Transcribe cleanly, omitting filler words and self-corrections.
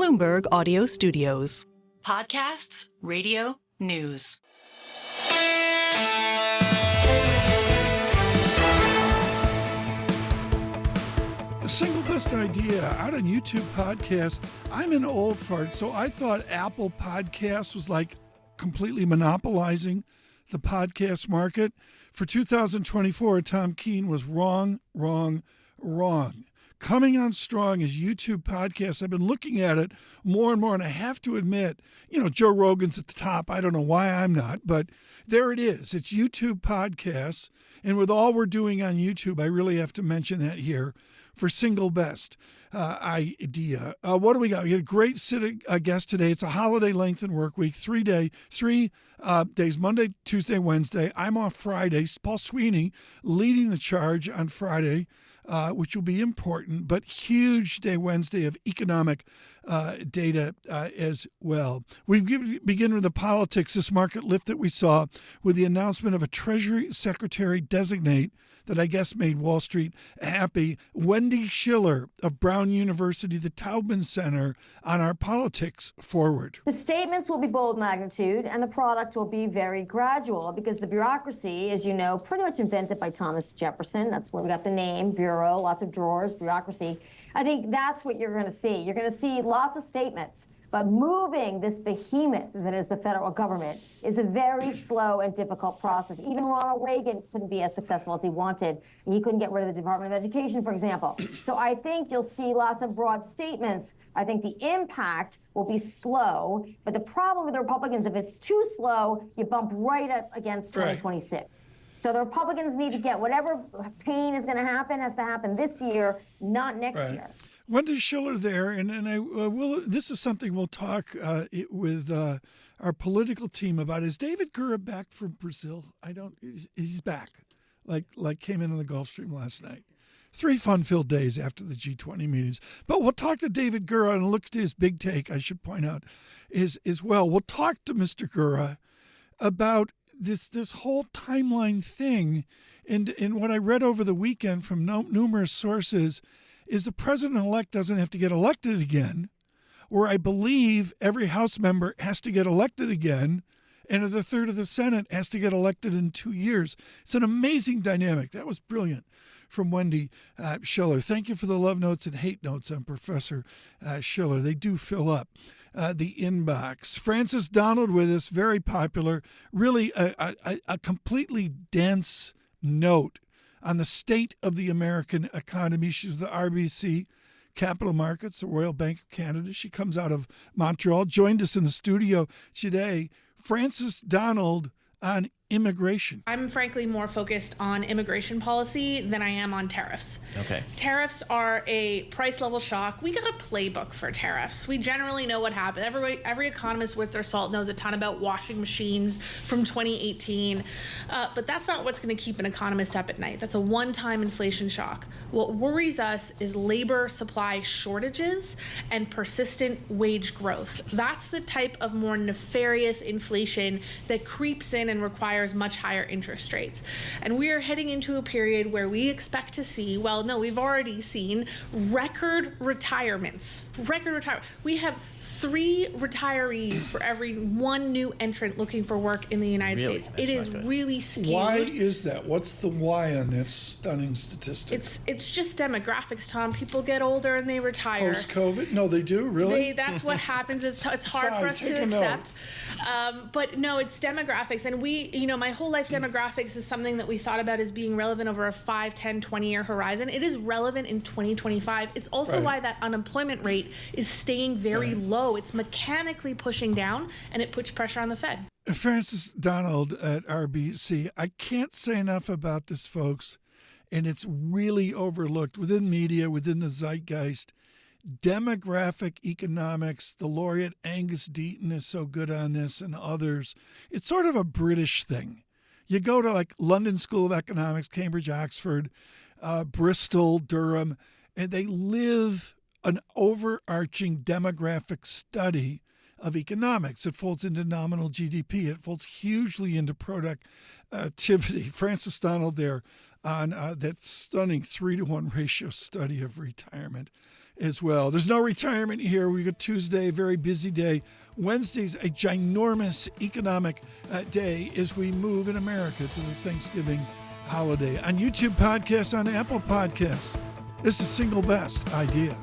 Bloomberg Audio Studios. Podcasts, radio, news. The single best idea out on YouTube podcast. I'm an old fart, so I thought Apple Podcasts was like completely monopolizing the podcast market. For 2024, Tom Keene was wrong. Coming on strong is YouTube podcasts. I've been looking at it more and more, and I have to admit, Joe Rogan's at the top. I don't know why I'm not, but there it is. It's YouTube podcasts, and with all we're doing on YouTube, I really have to mention that here for single best idea. What do we got? We got a great guest today. It's a holiday lengthened work week, 3 days, Monday, Tuesday, Wednesday. I'm off Friday. Paul Sweeney leading the charge on Friday, which will be important, but huge day Wednesday of economic data as well. We begin with the politics, this market lift that we saw with the announcement of a Treasury Secretary designate that I guess made Wall Street happy. Wendy Schiller of Brown University, the Taubman Center, on our politics forward. The statements will be bold magnitude and the product will be very gradual because the bureaucracy, as you know, pretty much invented by Thomas Jefferson. That's where we got the name, bureau, lots of drawers, bureaucracy. I think that's what you're going to see. You're going to see lots of statements. But moving this behemoth that is the federal government is a very slow and difficult process. Even Ronald Reagan couldn't be as successful as he wanted. He couldn't get rid of the Department of Education, for example. So I think you'll see lots of broad statements. I think the impact will be slow. But the problem with the Republicans, if it's too slow, you bump right up against 2026. Right. So the Republicans need to get whatever pain is going to happen has to happen this year, not next year. Wendy Schiller there, and I will. This is something we'll talk with our political team about. Is David Gura back from Brazil? He's back. Like came in on the Gulf Stream last night. 3 fun-filled days after the G20 meetings. But we'll talk to David Gura and look at his big take. I should point out is as well. We'll talk to Mr. Gura about this whole timeline thing, and what I read over the weekend from numerous sources. Is the president-elect doesn't have to get elected again, or I believe every House member has to get elected again, and the third of the Senate has to get elected in 2 years. It's an amazing dynamic. That was brilliant from Wendy Schiller. Thank you for the love notes and hate notes on Professor Schiller. They do fill up the inbox. Frances Donald with us, very popular, really a completely dense note on the state of the American economy. She's the RBC Capital Markets, the Royal Bank of Canada. She comes out of Montreal, joined us in the studio today. Frances Donald on immigration. I'm frankly more focused on immigration policy than I am on tariffs. Okay. Tariffs are a price level shock. We got a playbook for tariffs. We generally know what happened. Every economist with their salt knows a ton about washing machines from 2018. But that's not what's going to keep an economist up at night. That's a one-time inflation shock. What worries us is labor supply shortages and persistent wage growth. That's the type of more nefarious inflation that creeps in and requires much higher interest rates. And we are heading into a period where we expect to see, we've already seen record retirements. We have 3 retirees for every 1 new entrant looking for work in the United States. It is really skewed. Why is that? What's the why on that stunning statistic? It's just demographics, Tom. People get older and they retire. Post-COVID? No, they do? Really? That's what happens. It's hard for us to accept. But no, it's demographics. And my whole life demographics is something that we thought about as being relevant over a 5, 10, 20-year horizon. It is relevant in 2025. It's also why that unemployment rate is staying very low. It's mechanically pushing down, and it puts pressure on the Fed. Frances Donald at RBC. I can't say enough about this, folks, and it's really overlooked within media, within the zeitgeist. Demographic economics, the laureate Angus Deaton is so good on this, and others. It's sort of a British thing. You go to like London School of Economics, Cambridge, Oxford, Bristol, Durham, and they live an overarching demographic study of economics. It folds into nominal GDP. It folds hugely into productivity. Frances Donald there on that stunning 3-to-1 ratio study of retirement. as well. There's no retirement here. We got Tuesday, a very busy day. Wednesday's a ginormous economic day as we move in America to the Thanksgiving holiday. On YouTube podcasts, on Apple Podcasts, it's the single best idea.